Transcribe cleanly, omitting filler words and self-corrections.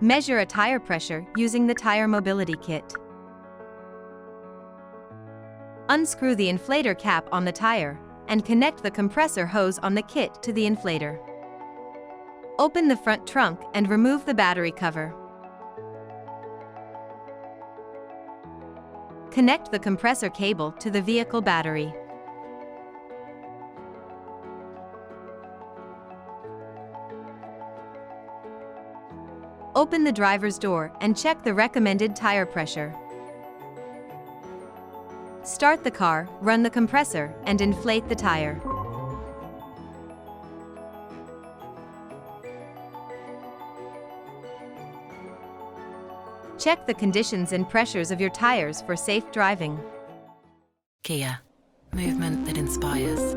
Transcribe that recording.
Measure a tire pressure using the Tire Mobility Kit. Unscrew the inflator cap on the tire and connect the compressor hose on the kit to the inflator. Open the front trunk and remove the battery cover. Connect the compressor cable to the vehicle battery. Open the driver's door and check the recommended tire pressure. Start the car, run the compressor, and inflate the tire. Check the conditions and pressures of your tires for safe driving. Kia, movement that inspires.